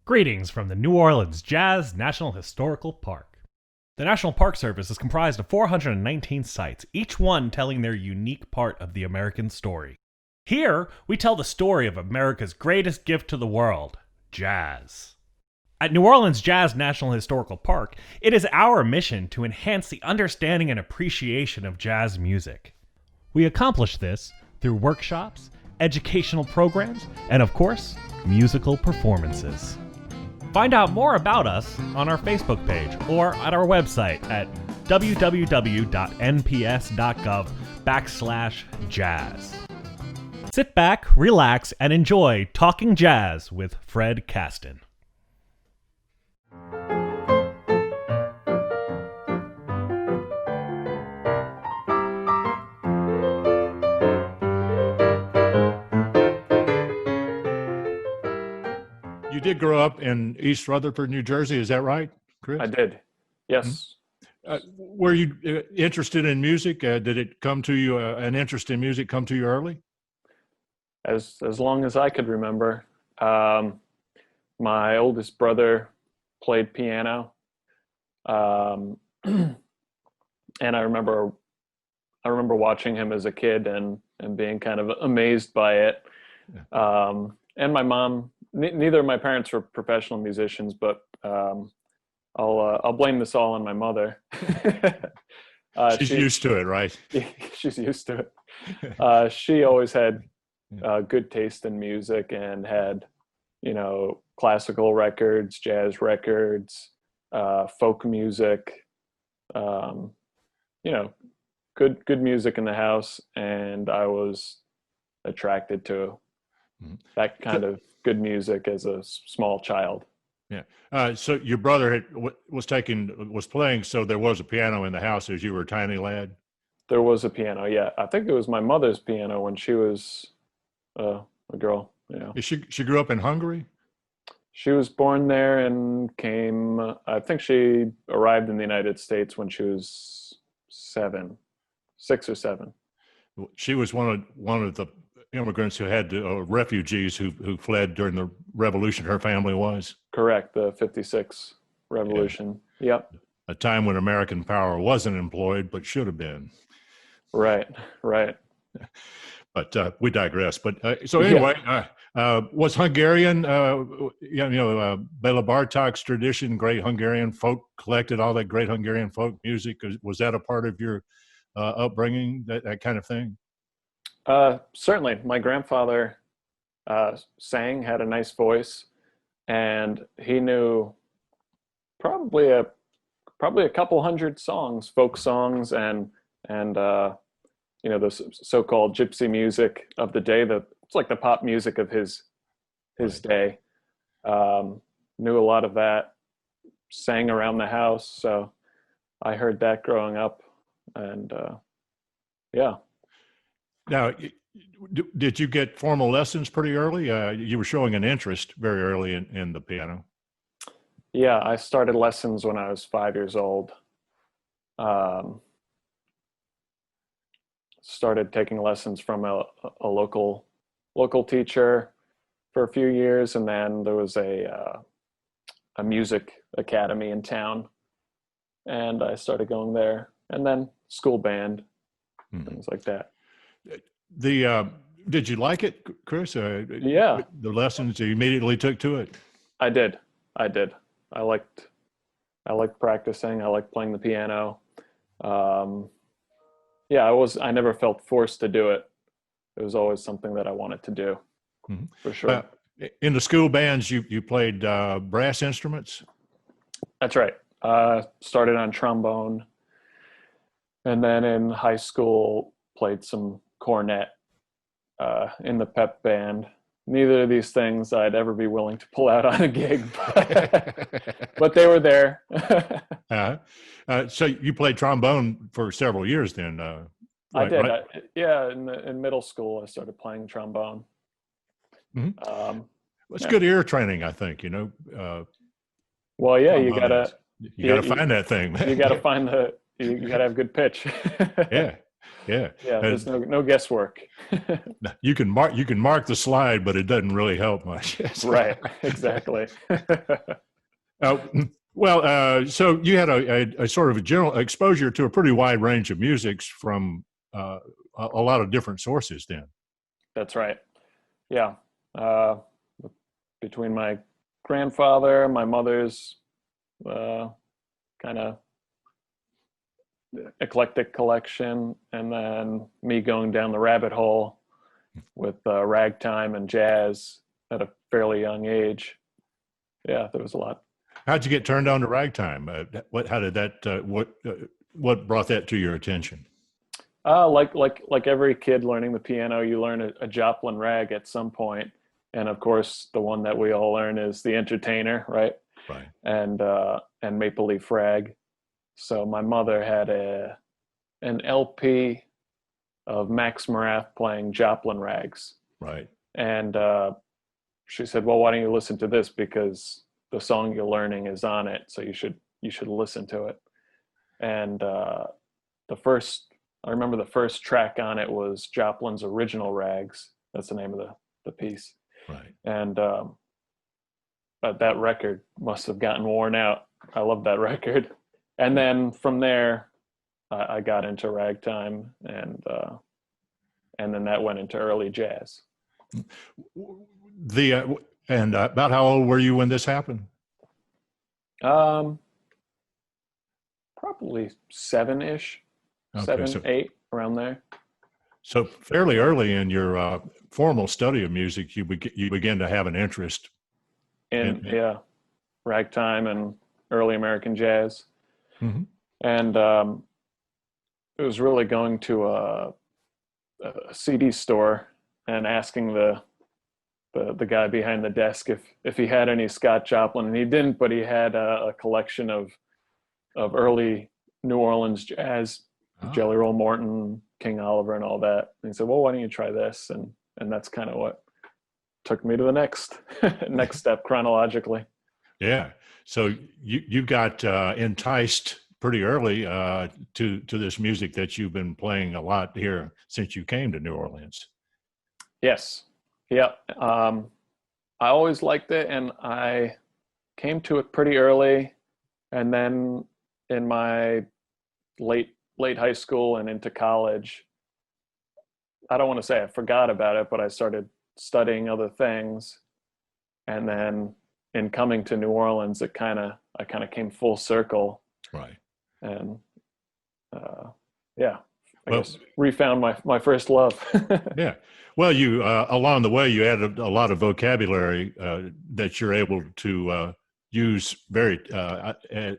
Greetings from the New Orleans Jazz National Historical Park. The National Park Service is comprised of 419 sites, each one telling their unique part of the American story. Here, we tell the story of America's greatest gift to the world, jazz. At New Orleans Jazz National Historical Park, it is our mission to enhance the understanding and appreciation of jazz music. We accomplish this through workshops, educational programs, and of course, musical performances. Find out more about us on our Facebook page or at our website at www.nps.gov/jazz. Sit back, relax, and enjoy Talkin Jazz with Fred Kasten. You did grow up in East Rutherford, New Jersey. Is that right, Kris? I did. Yes. Were you interested in music? Did it come to you, an interest in music come to you early? As long as I could remember. My oldest brother played piano. And I remember watching him as a kid and being kind of amazed by it. And my mom, neither of my parents were professional musicians, but I'll blame this all on my mother. She's used to it, right? She's used to it. She always had good taste in music and had, classical records, jazz records, folk music, good music in the house, and I was attracted to that kind of good music as a small child. Yeah. So your brother was playing, so there was a piano in the house as you were a tiny lad? There was a piano, yeah. I think it was my mother's piano when she was a girl. She grew up in Hungary? She was born there and I think she arrived in the United States when she was 6 or 7. She was one of the immigrants who had refugees who fled during the revolution. Her family was correct, the 56 revolution. Yeah. Yep. A time when American power wasn't employed but should have been. Right. But we digress. But so anyway, was Hungarian, Bela Bartok's tradition, great Hungarian folk, collected all that great Hungarian folk music. Was that a part of your upbringing, that kind of thing? Certainly. My grandfather sang, had a nice voice, and he knew probably a couple hundred songs, folk songs, and the so-called gypsy music of the day. It's like the pop music of his day. Knew a lot of that, sang around the house, so I heard that growing up, and yeah. Now, did you get formal lessons pretty early? You were showing an interest very early in the piano. Yeah, I started lessons when I was 5 years old. Started taking lessons from a local teacher for a few years, and then there was a music academy in town, and I started going there, and then school band, things like that. Did you like it, Kris? Yeah. The lessons, you immediately took to it? I did. I liked practicing. I liked playing the piano. I never felt forced to do it. It was always something that I wanted to do, for sure. In the school bands, you played brass instruments? That's right. Started on trombone, and then in high school played some cornet in the pep band. Neither of these things I'd ever be willing to pull out on a gig, but they were there. So you played trombone for several years then? I did. Right? In middle school, I started playing trombone. Mm-hmm. It's good ear training, I think, Well, yeah, you gotta find that thing, man. You gotta have good pitch. Yeah. Yeah. Yeah, there's no guesswork. You can mark the slide, but it doesn't really help much. Right, exactly. Uh, so you had a sort of a general exposure to a pretty wide range of musics from a lot of different sources then. That's right. Yeah. Uh, Between my grandfather, my mother's kind of eclectic collection, and then me going down the rabbit hole with ragtime and jazz at a fairly young age. Yeah, there was a lot. How'd you get turned on to ragtime? How did that? What brought that to your attention? Like every kid learning the piano, you learn a Joplin rag at some point, and of course, the one that we all learn is the Entertainer, right? Right. And Maple Leaf Rag. So my mother had an LP of Max Morath playing Joplin rags, Right. and she said, "Well, why don't you listen to this, because the song you're learning is on it, so you should listen to it." And I remember the first track on it was Joplin's Original Rags. That's the name of the piece. Right. And that record must have gotten worn out. I love that record. And then from there, I got into ragtime, and then that went into early jazz. And about how old were you when this happened? Probably seven-ish, Okay, 7, 8, around there. So fairly early in your formal study of music, you begin to have an interest In ragtime and early American jazz. Mm-hmm. And it was really going to a CD store and asking the guy behind the desk if he had any Scott Joplin, and he didn't, but he had a collection of early New Orleans jazz, Jelly Roll Morton, King Oliver, and all that. And he said, "Well, why don't you try this?" And that's kind of what took me to the next step chronologically. Yeah. So you got enticed pretty early to this music that you've been playing a lot here since you came to New Orleans. Yes. Yeah. I always liked it, and I came to it pretty early. And then in my late high school and into college, I don't want to say I forgot about it, but I started studying other things. And then in coming to New Orleans, I kind of came full circle. Right. And I guess refound my first love. Yeah. Well, you along the way, you added a lot of vocabulary that you're able to use very,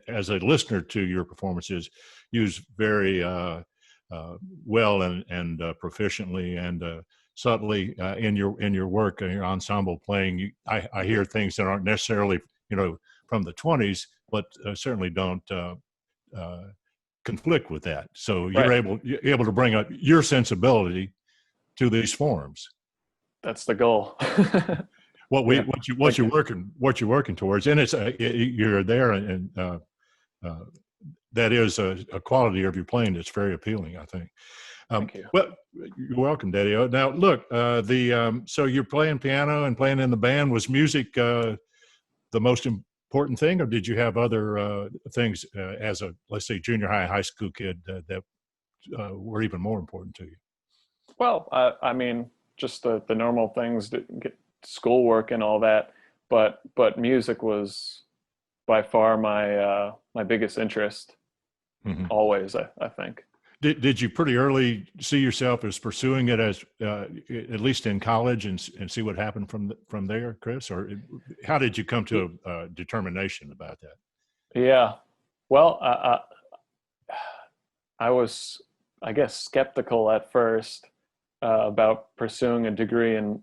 as a listener to your performances, use very well and proficiently and subtly in your work and your ensemble playing. I hear things that aren't necessarily from the 20s, but certainly don't conflict with that. So you're able to bring up your sensibility to these forms. That's the goal. What you're working towards, and it's you're there, and that is a quality of your playing that's very appealing, I think. Thank you. Well, you're welcome, Daddy-O. Now, look, so you're playing piano and playing in the band. Was music the most important thing, or did you have other things as a, let's say, junior high school kid that were even more important to you? Well, I mean, just the normal things, to get schoolwork and all that, but music was by far my biggest interest. Mm-hmm. Always, I think. Did you pretty early see yourself as pursuing it as at least in college and see what happened from there, Kris? Or how did you come to a determination about that? Yeah, well, I was, I guess, skeptical at first about pursuing a degree in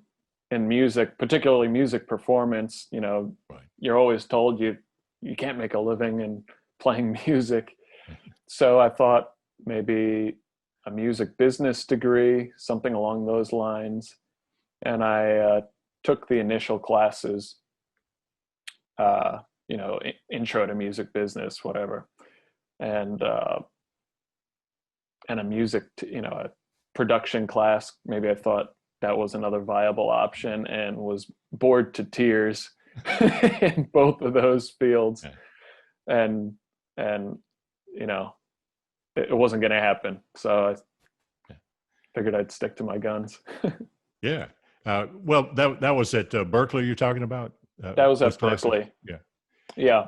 music, particularly music performance. Right. You're always told you can't make a living in playing music. So I thought maybe a music business degree, something along those lines. And I took the initial classes, intro to music business, whatever. And and a music, a production class. Maybe I thought that was another viable option, and was bored to tears in both of those fields. Yeah. And it wasn't going to happen. So I figured I'd stick to my guns. Yeah. Well, that was at Berkeley you're talking about? That was at Berkeley. Yeah. Yeah.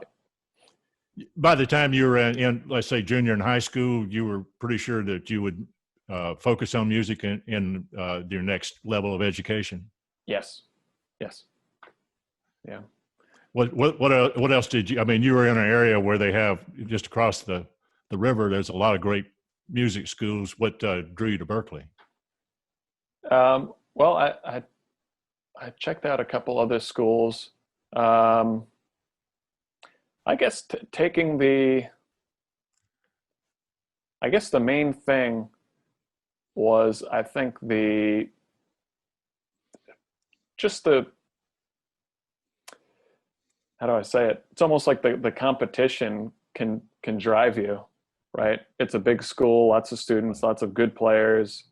By the time you were in, let's say, junior in high school, you were pretty sure that you would focus on music in your next level of education? Yes. Yeah. What else did you? I mean, you were in an area where they have, just across the river, there's a lot of great music schools. What drew you to Berkeley? Well, I checked out a couple other schools. I guess the main thing was, I think, how do I say it? It's almost like the competition can drive you, right? It's a big school, lots of students, lots of good players.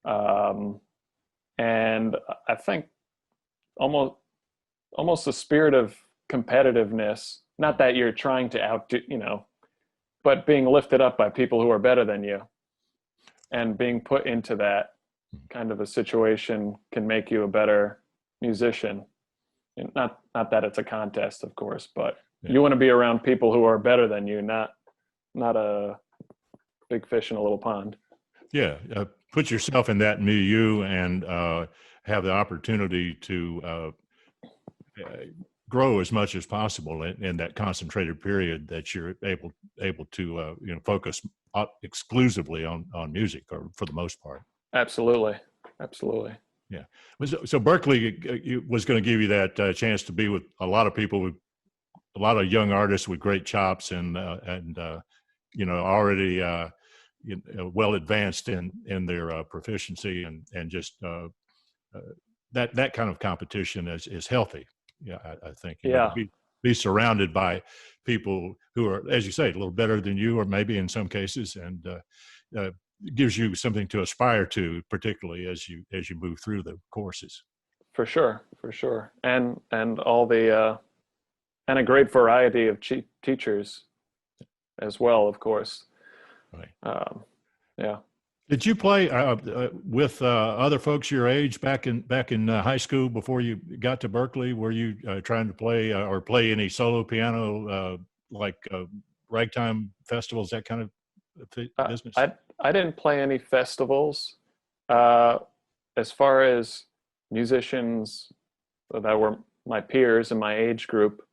And I think almost the spirit of competitiveness, not that you're trying to outdo, but being lifted up by people who are better than you, and being put into that kind of a situation can make you a better musician. And not that it's a contest, of course, but you want to be around people who are better than you, not a big fish in a little pond. Yeah. Put yourself in that milieu and have the opportunity to grow as much as possible in that concentrated period that you're able to focus exclusively on music, or for the most part. Absolutely. Yeah. So Berkeley was going to give you that chance to be with a lot of people, with a lot of young artists with great chops and already well advanced in their proficiency, and just that kind of competition is healthy. Yeah, I think. Be surrounded by people who are, as you say, a little better than you, or maybe in some cases, and gives you something to aspire to, particularly as you move through the courses. For sure, and all the and a great variety of teachers as well, of course. Right. Yeah. Did you play with other folks your age back in high school before you got to Berkeley? Were you trying to play or play any solo piano, like ragtime festivals, that kind of business? I didn't play any festivals. As far as musicians that were my peers in my age group,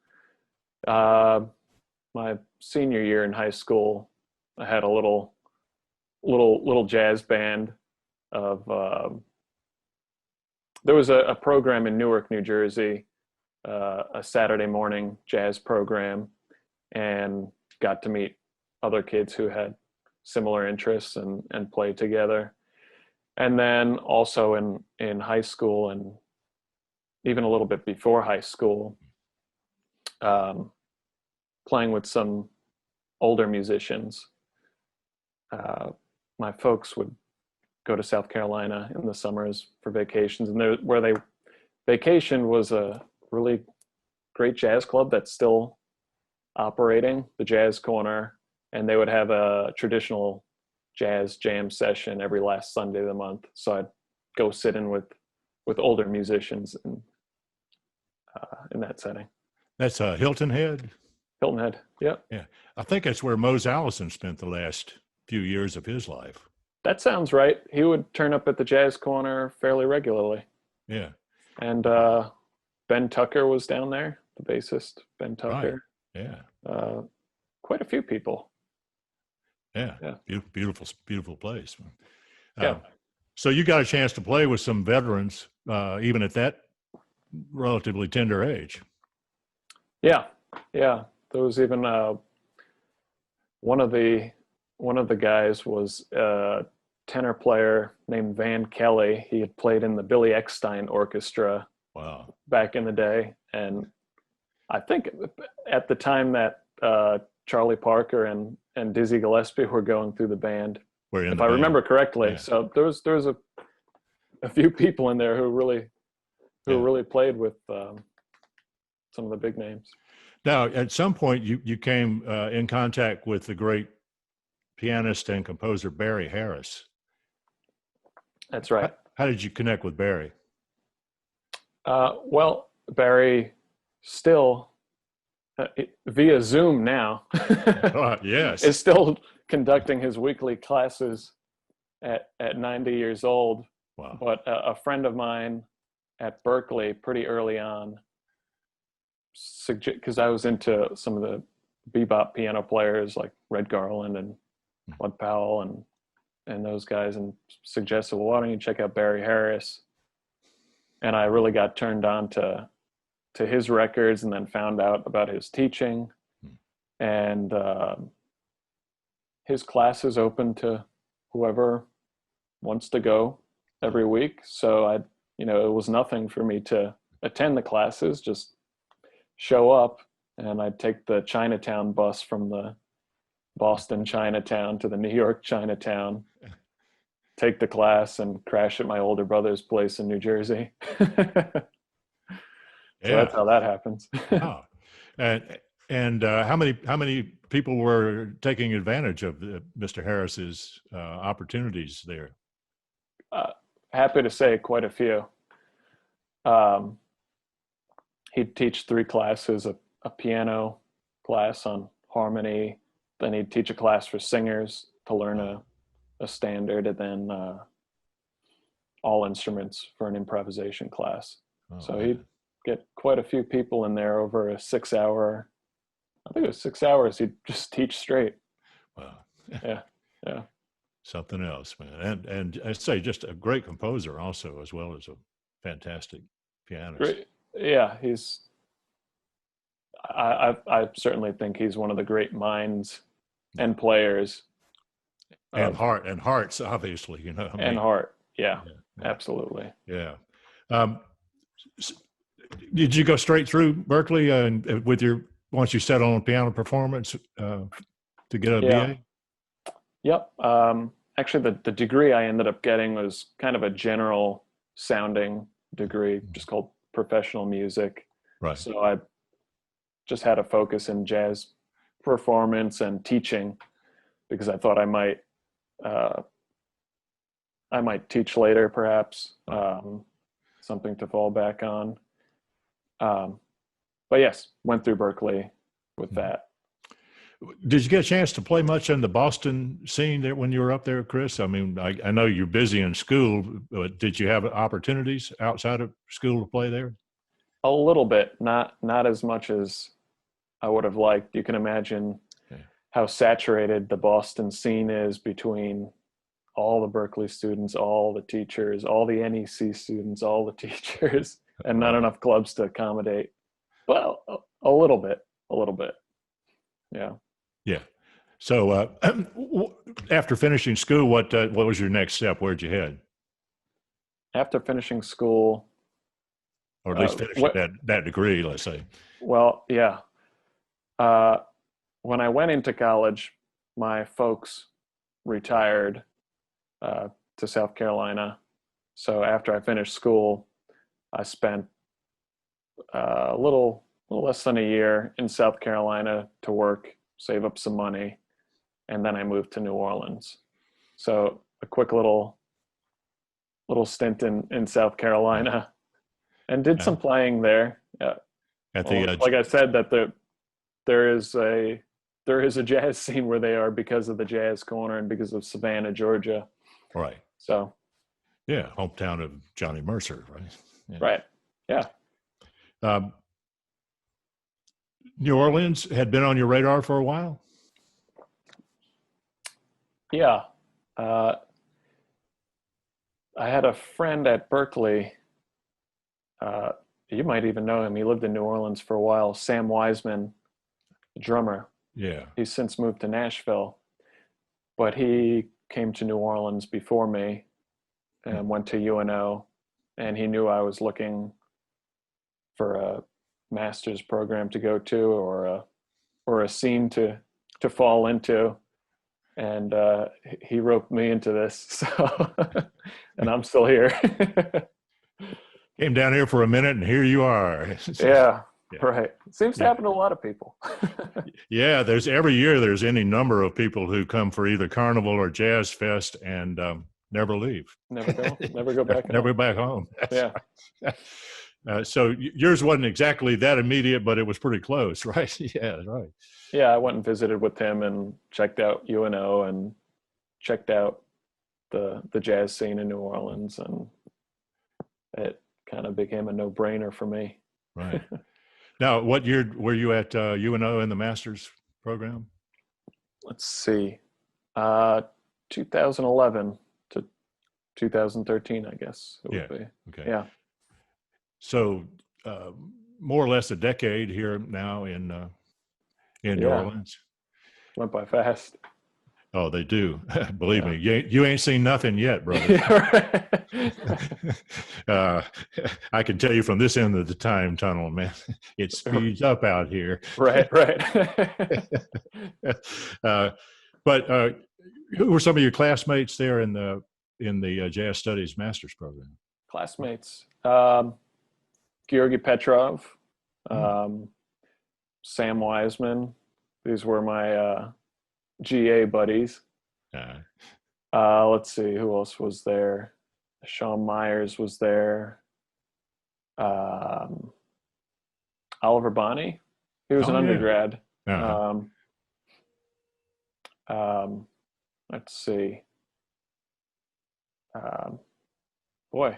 my senior year in high school, I had a little jazz band of there was a program in Newark, New Jersey, a Saturday morning jazz program, and got to meet other kids who had similar interests and play together. And then also in high school, and even a little bit before high school, playing with some older musicians. My folks would go to South Carolina in the summers for vacations, and where they vacationed was a really great jazz club that's still operating, the Jazz Corner, and they would have a traditional jazz jam session every last Sunday of the month. So I'd go sit in with older musicians in that setting. That's Hilton Head? Hilton Head, yep. Yeah. I think that's where Mose Allison spent the last few years of his life. That sounds right. He would turn up at the Jazz Corner fairly regularly. Yeah. And Ben Tucker was down there, the bassist, Ben Tucker. Right. Yeah. Quite a few people. Yeah. Beautiful place. Yeah. So you got a chance to play with some veterans, even at that relatively tender age. Yeah. There was even one of the guys was a tenor player named Van Kelly. He had played in the Billy Eckstine Orchestra. Wow. Back in the day, and I think at the time that Charlie Parker and Dizzy Gillespie were going through the band, were in if the I band. remember correctly. Yeah. So there was a few people in there who really played with some of the big names. Now, at some point, you came in contact with the great pianist and composer Barry Harris. That's right. How did you connect with Barry? Well, Barry still via Zoom now Yes. is still conducting his weekly classes at 90 years old. Wow. But a friend of mine at Berkeley pretty early on, because I was into some of the bebop piano players like Red Garland and Bud Powell and those guys, and suggested, well, why don't you check out Barry Harris? And I really got turned on to his records, and then found out about his teaching, and his class is open to whoever wants to go every week. So it was nothing for me to attend the classes, just show up, and I'd take the Chinatown bus from the Boston Chinatown to the New York Chinatown, take the class, and crash at my older brother's place in New Jersey. So that's how that happens. Wow. And how many people were taking advantage of Mr. Harris's opportunities there? Happy to say quite a few. He'd teach 3 classes, a piano class on harmony, then he'd teach a class for singers to learn a standard, and then all instruments for an improvisation class. So he'd get quite a few people in there over a 6 hour, I think it was 6 hours he'd just teach straight. Wow. Yeah. Something else, man. And I say just a great composer also, as well as a fantastic pianist. Great. Yeah, I certainly think he's one of the great minds and players. And hearts, obviously, And heart. Yeah. Absolutely. Yeah. Did you go straight through Berkeley and once you settled on piano performance to get a BA? Yep. Actually, the degree I ended up getting was kind of a general sounding degree, just called professional music. Right. So I just had a focus in jazz performance and teaching, because I thought I might teach later, perhaps, something to fall back on. But yes, went through Berkeley with that. Did you get a chance to play much in the Boston scene there when you were up there, Kris? I mean, I know you're busy in school, but did you have opportunities outside of school to play there? A little bit, not as much as I would have liked. You can imagine how saturated the Boston scene is between all the Berkeley students, all the teachers, all the NEC students, all the teachers, and not enough clubs to accommodate. Well, a little bit. Yeah. Yeah. So after finishing school, what was your next step? Where'd you head? After finishing school, or at least finishing that degree, let's say. Well, yeah. When I went into college, my folks retired to South Carolina. So after I finished school, I spent a little less than a year in South Carolina to work, save up some money, and then I moved to New Orleans. So a quick little stint in South Carolina, and did some playing there. Yeah. Like I said, that there is a jazz scene where they are because of the Jazz Corner and because of Savannah, Georgia. Right. So. Yeah, hometown of Johnny Mercer, right? Yeah. Right. Yeah. New Orleans had been on your radar for a while? Yeah. I had a friend at Berkeley. You might even know him. He lived in New Orleans for a while. Sam Wiseman, drummer. Yeah. He's since moved to Nashville, but he came to New Orleans before me and went to UNO, and he knew I was looking for a master's program to go to or a scene to fall into. and he roped me into this. So, and I'm still here. Came down here for a minute, and here you are. Yeah, Yeah. right. Seems to happen to a lot of people. Yeah, there's every year there's any number of people who come for either Carnival or Jazz Fest and never leave. Never go back. Never back home. Yeah. So yours wasn't exactly that immediate, but it was pretty close, right? Yeah, right. Yeah, I went and visited with him and checked out UNO and checked out the jazz scene in New Orleans, and it kind of became a no-brainer for me. Right. Now, what year were you at UNO in the master's program? Let's see, 2011 to 2013, I guess it would be. Okay. Yeah. So more or less a decade here now in New Orleans. Went by fast. Oh, they do. Believe me, you ain't seen nothing yet, brother. I can tell you from this end of the time tunnel, man, it speeds up out here. Right. But who were some of your classmates there in the Jazz Studies Master's program? Classmates, Georgy Petrov, Sam Wiseman. These were my GA buddies. Let's see, who else was there? Sean Myers was there. Oliver Bonney, he was an undergrad. Let's see. Boy,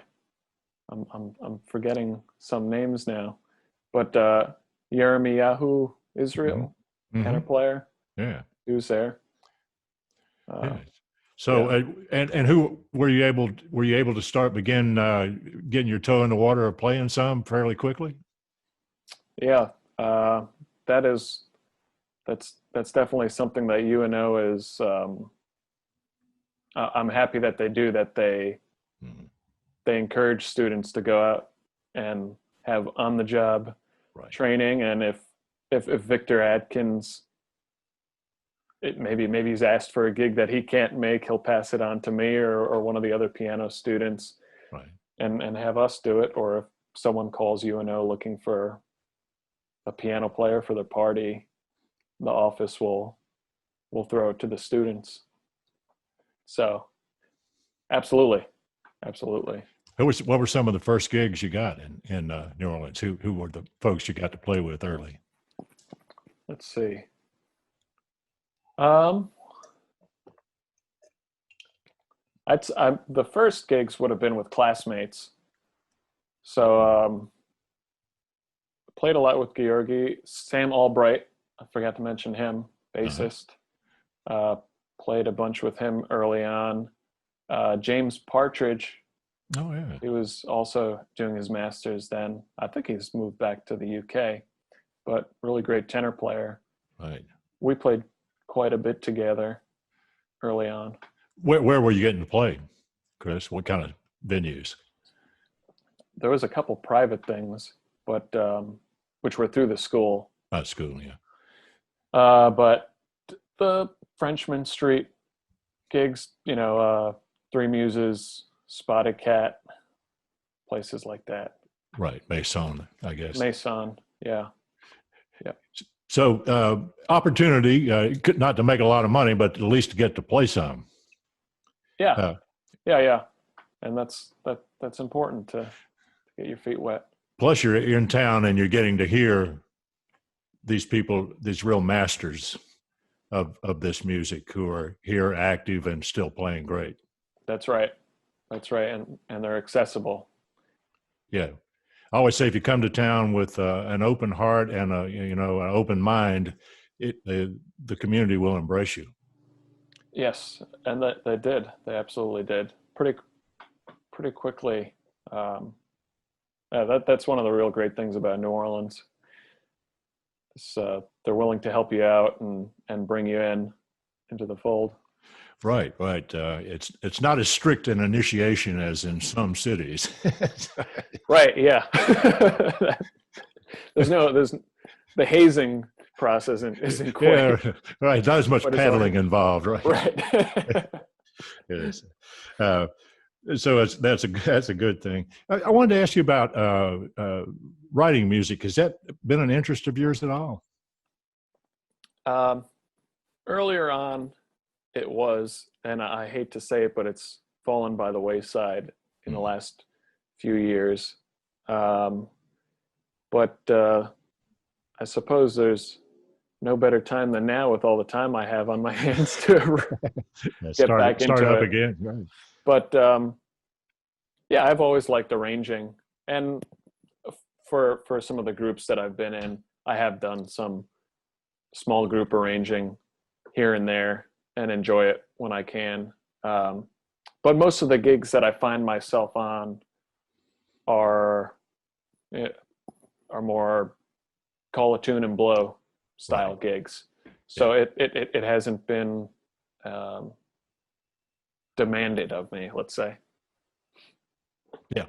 I'm forgetting some names now, but Yirmiyahu Israel, tenor player. Yeah, he was there. So, and who were you able to begin getting your toe in the water of playing some fairly quickly? Yeah, that's definitely something that UNO is. I'm happy that they do that. They encourage students to go out and have on the job training, and if Victor Adkins, maybe he's asked for a gig that he can't make, he'll pass it on to me or one of the other piano students, and have us do it. Or if someone calls UNO looking for a piano player for their party, the office will throw it to the students. So, absolutely. What were some of the first gigs you got in New Orleans? Who were the folks you got to play with early? Let's see. The first gigs would have been with classmates. So played a lot with Georgy. Sam Albright, I forgot to mention him, bassist. Played a bunch with him early on. James Partridge. Oh yeah. He was also doing his master's then. I think he's moved back to the UK, but really great tenor player. Right. We played quite a bit together early on. Where were you getting to play, Kris? What kind of venues? There was a couple private things, but which were through the school. School, yeah. But the Frenchman Street gigs, Three Muses, Spotted Cat, places like that. Right, Maison, I guess. Maison, yeah. So opportunity, not to make a lot of money, but at least to get to play some. Yeah, and that's important to get your feet wet. Plus, you're in town and you're getting to hear these people, these real masters of this music who are here, active, and still playing great. That's right, and they're accessible. Yeah. I always say if you come to town with an open heart and an open mind, the community will embrace you. Yes, and they did. They absolutely did. Pretty quickly. That's one of the real great things about New Orleans. They're willing to help you out and bring you into the fold. Right. It's not as strict an initiation as in some cities. Right. Yeah. there's the hazing process isn't quite. Yeah, right. Not as much paddling involved, right? Right. Yes. So that's a good thing. I wanted to ask you about writing music. Has that been an interest of yours at all? Earlier on, it was, and I hate to say it, but it's fallen by the wayside in the last few years. But I suppose there's no better time than now, with all the time I have on my hands, to get back into start up it again. Right. But yeah, I've always liked arranging, and for some of the groups that I've been in, I have done some small group arranging here and there, and enjoy it when I can. But most of the gigs that I find myself on are more call a tune and blow style gigs. So it hasn't been demanded of me, let's say. Yeah.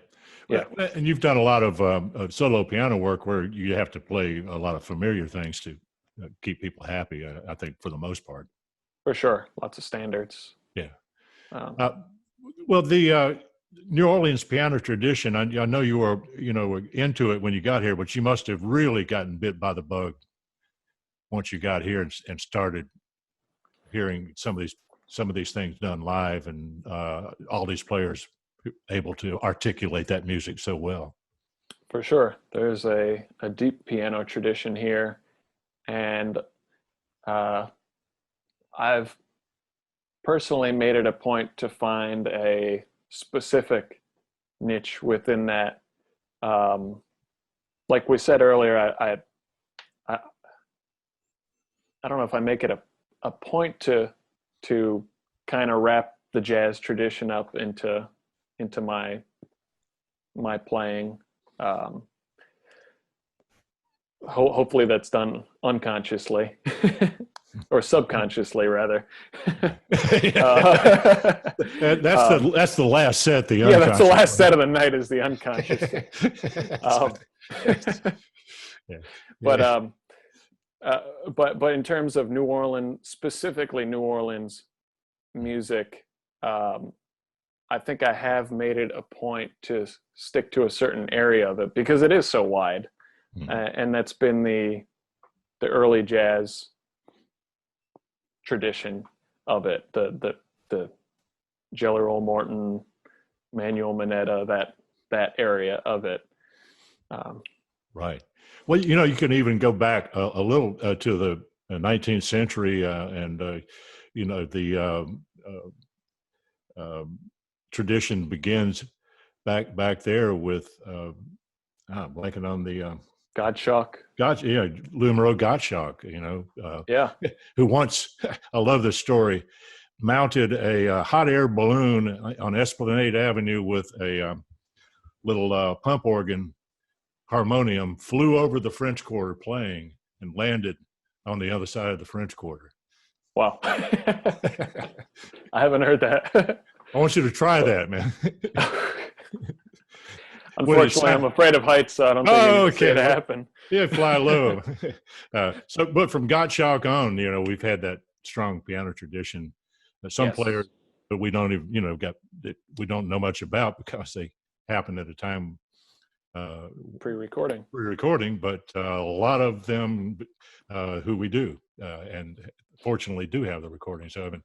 Yeah. And you've done a lot of solo piano work where you have to play a lot of familiar things to keep people happy, I think, for the most part. For sure. Lots of standards. Yeah. Well, the New Orleans piano tradition, I know you were, into it when you got here, but you must have really gotten bit by the bug once you got here and started hearing some of these things done live, and all these players able to articulate that music so well. For sure. There's a deep piano tradition here, and I've personally made it a point to find a specific niche within that. Like we said earlier, I don't know if I make it a point to kind of wrap the jazz tradition up into my playing. Hopefully that's done unconsciously or subconsciously, rather. That's the last set. Yeah, that's the last set of the night, is the unconscious. But in terms of New Orleans, specifically New Orleans music, I think I have made it a point to stick to a certain area of it because it is so wide. And that's been the early jazz tradition of it, the Jelly Roll Morton, Manuel Manetta, that area of it. Right. Well, you can even go back a little to the 19th century, and the tradition begins back there with blanking on the Gottschalk. Lou Monroe Gottschalk. Who once, I love this story, mounted a hot air balloon on Esplanade Avenue with a little pump organ harmonium, flew over the French Quarter playing, and landed on the other side of the French Quarter. Wow. I haven't heard that. I want you to try that, man. Unfortunately, I'm afraid of heights, so I don't think you can see it happen. Yeah, fly low. But from Gottschalk on, we've had that strong piano tradition. Some players that we don't even, we don't know much about because they happened at a time pre-recording, but a lot of them who we do, and fortunately do have the recording. So, I mean,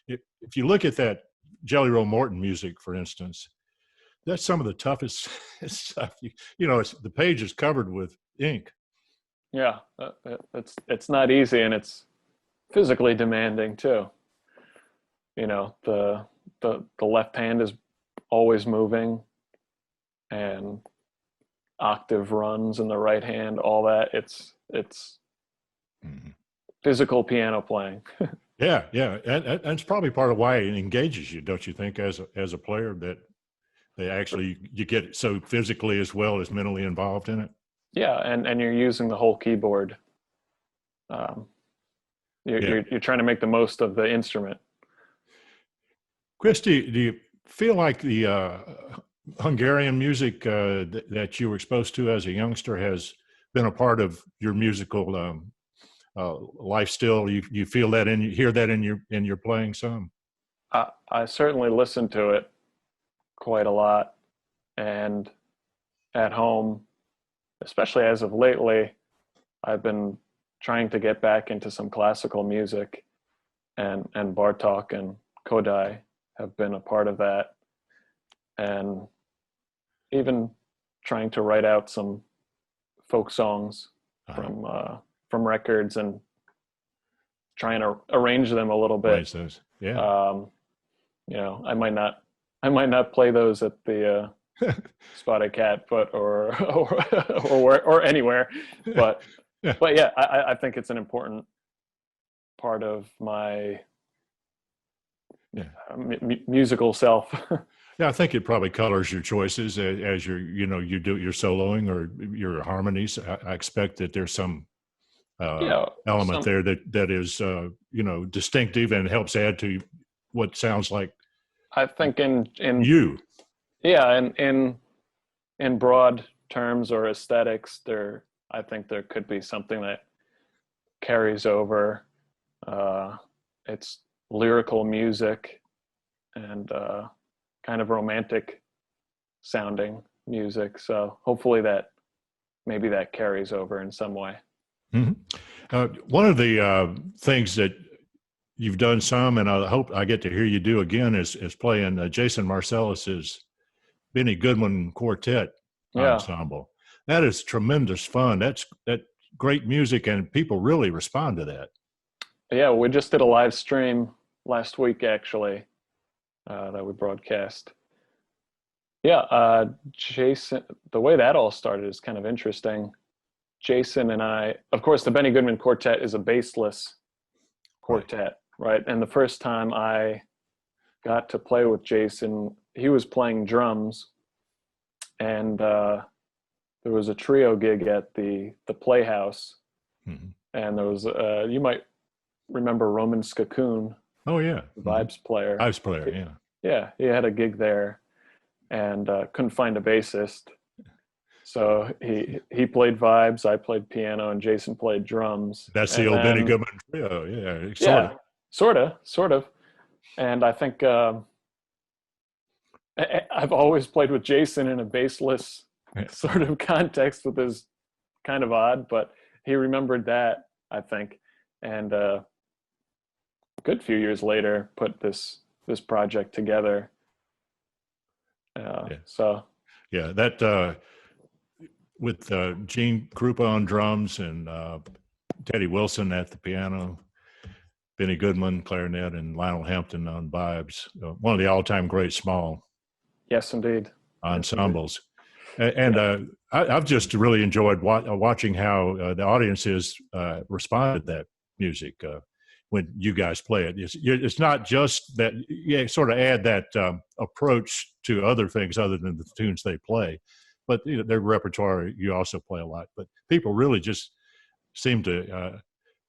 if you look at that Jelly Roll Morton music, for instance, that's some of the toughest stuff. The page is covered with ink. Yeah, it's not easy, and it's physically demanding too. The left hand is always moving, and octave runs in the right hand, all that. It's physical piano playing. Yeah, and it's probably part of why it engages you, don't you think, as a player, that they actually, you get so physically as well as mentally involved in it. Yeah, and you're using the whole keyboard. You're trying to make the most of the instrument. Kris, do you feel like the Hungarian music that you were exposed to as a youngster has been a part of your musical life still? You feel that hear that in your playing some? I certainly listen to it quite a lot, and at home, especially as of lately, I've been trying to get back into some classical music, and Bartok and Kodai have been a part of that, and even trying to write out some folk songs from records and trying to arrange them a little bit. Arrange those. Yeah. I might not play those at the Spotted Cat, but or anywhere, but Yeah. but yeah, I think it's an important part of my musical self. Yeah, I think it probably colors your choices as you do your soloing or your harmonies. I expect that there's some element there that is distinctive and helps add to what sounds like. I think in you. Yeah, and in broad terms or aesthetics, I think there could be something that carries over. It's lyrical music and kind of romantic sounding music. So hopefully maybe that carries over in some way. Mm-hmm. One of the things that you've done some, and I hope I get to hear you do again, is playing Jason Marcellus's Benny Goodman Quartet ensemble. That is tremendous fun. That's great music, and people really respond to that. Yeah, we just did a live stream last week, actually, that we broadcast. Yeah, Jason, the way that all started is kind of interesting. Jason and I, of course, the Benny Goodman Quartet is a bassless quartet, right? And the first time I got to play with Jason, he was playing drums, and there was a trio gig at the Playhouse, and there was you might remember Roman Skakun. Oh yeah, Vibes player. Vibes player, yeah. Yeah, he had a gig there, and couldn't find a bassist, so he played vibes, I played piano, and Jason played drums. That's the old Benny Goodman trio, yeah. Sort of. And I think I've always played with Jason in a bassless sort of context, with his kind of odd, but he remembered that, I think, and a good few years later put this project together. So yeah, that with Gene Krupa on drums and Teddy Wilson at the piano, Benny Goodman clarinet, and Lionel Hampton on vibes. One of the all-time great small yes, indeed, ensembles. And I've just really enjoyed watching how the audiences responded to that music when you guys play it. It's not just that you sort of add that approach to other things other than the tunes they play, but their repertoire, you also play a lot. But people really just seem to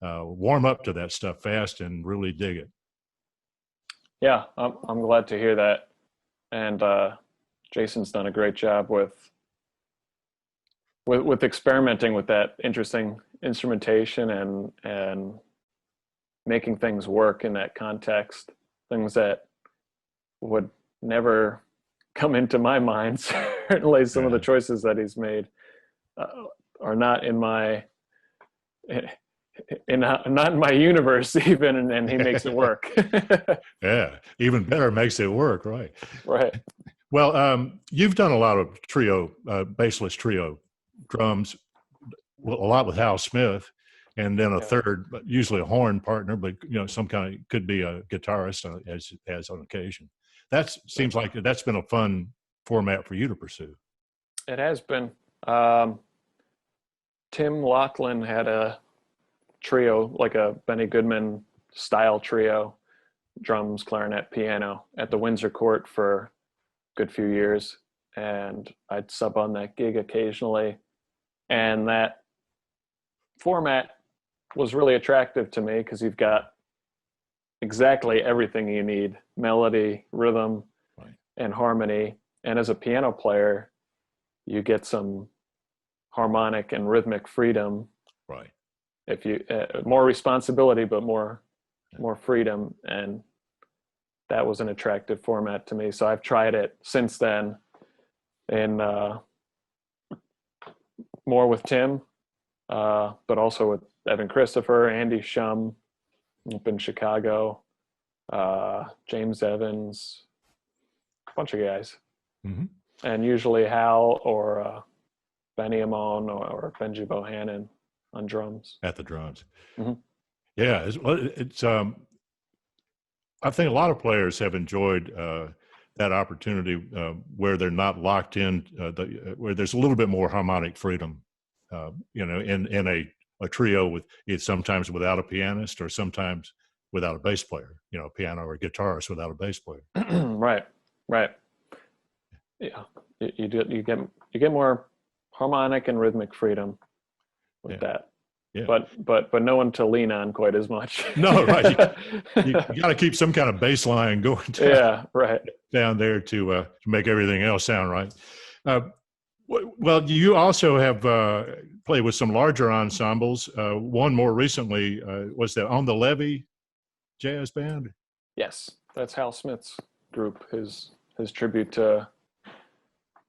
warm up to that stuff fast and really dig it. Yeah, I'm glad to hear that. And Jason's done a great job with experimenting with that interesting instrumentation and making things work in that context, things that would never come into my mind. Certainly some of the choices that he's made are not in my not in my universe even, and he makes it work. Yeah, even better, makes it work, right? Well, you've done a lot of trio, bassless trio drums, a lot with Hal Smith, and then a third, but usually a horn partner, but some kind of, could be a guitarist as on occasion. That seems like that's been a fun format for you to pursue. It has been. Tim Laughlin had a trio, like a Benny Goodman style trio, drums, clarinet, piano, at the Windsor Court for a good few years, and I'd sub on that gig occasionally, and that format was really attractive to me because you've got exactly everything you need: melody, rhythm, and harmony. And as a piano player, you get some harmonic and rhythmic freedom, if you more responsibility, but more freedom, and that was an attractive format to me. So I've tried it since then, in more with Tim, but also with Evan Christopher, Andy Shum up in Chicago, James Evans, a bunch of guys, and usually Hal or Benny Amon or Benji Bohannon on drums. At the drums. Yeah, it's I think a lot of players have enjoyed that opportunity where they're not locked in, where there's a little bit more harmonic freedom, in a trio with it, sometimes without a pianist or sometimes without a bass player, a piano or a guitarist without a bass player. Right. Yeah, you get more harmonic and rhythmic freedom with that. Yeah. But no one to lean on quite as much. No, right. You got to keep some kind of bass line going down there to make everything else sound right. Well, you also have played with some larger ensembles. One more recently was the On the Levee Jazz Band. Yes, that's Hal Smith's group. His tribute to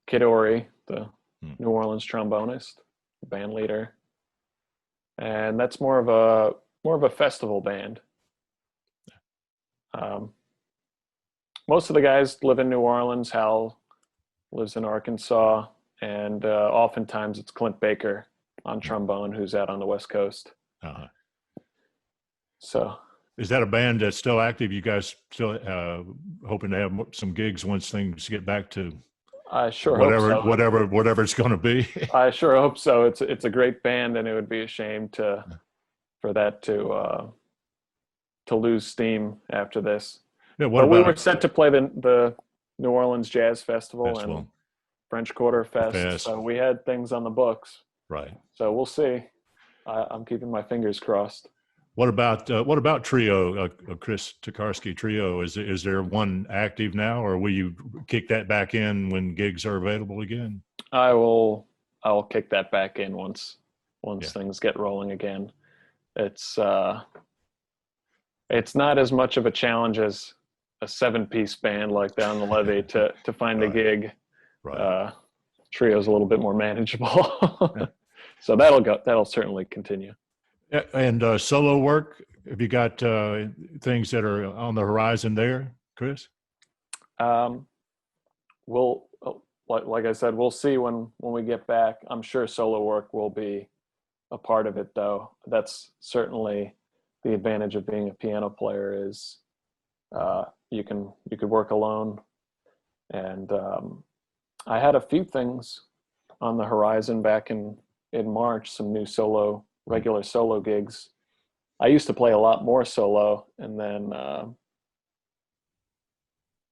Kid Ory, the New Orleans trombonist, band leader. And that's more of a festival band. Most of the guys live in New Orleans. Hal lives in Arkansas, and oftentimes it's Clint Baker on trombone, who's out on the West Coast. So, is that a band that's still active? You guys still hoping to have some gigs once things get back to? I sure hope so. Whatever it's going to be. I sure hope so. It's a great band, and it would be a shame for that to lose steam after this. Yeah, but we were set to play the New Orleans Jazz Festival and French Quarter Fest, so we had things on the books. Right. So we'll see. I'm keeping my fingers crossed. What about trio, Kris Tokarski trio? Is there one active now, or will you kick that back in when gigs are available again? I'll kick that back in once things get rolling again. It's not as much of a challenge as a 7-piece band like the On the Levee to find a gig. Right. Trio's a little bit more manageable. So that'll certainly continue. And solo work, have you got things that are on the horizon there, Kris? We'll, like I said, we'll see when we get back. I'm sure solo work will be a part of it, though. That's certainly the advantage of being a piano player is you could work alone. And I had a few things on the horizon back in March, some new regular solo gigs. I used to play a lot more solo, and then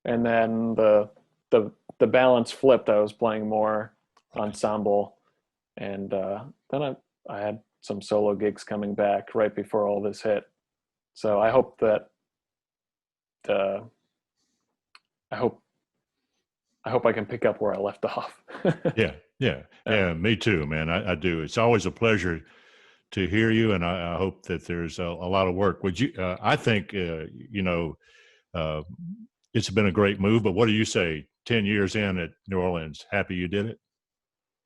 the balance flipped. I was playing more ensemble, and then I had some solo gigs coming back right before all this hit. So I hope that I hope I can pick up where I left off. Yeah. Me too, man. I do. It's always a pleasure to hear you, and I hope that there's a lot of work. Would you? I think it's been a great move. But what do you say? 10 years in at New Orleans, happy you did it?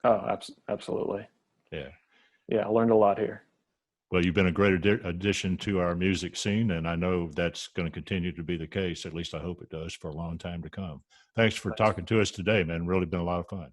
Oh, absolutely. Yeah, I learned a lot here. Well, you've been a great addition to our music scene, and I know that's going to continue to be the case. At least I hope it does for a long time to come. Thanks for talking to us today, man. Really been a lot of fun.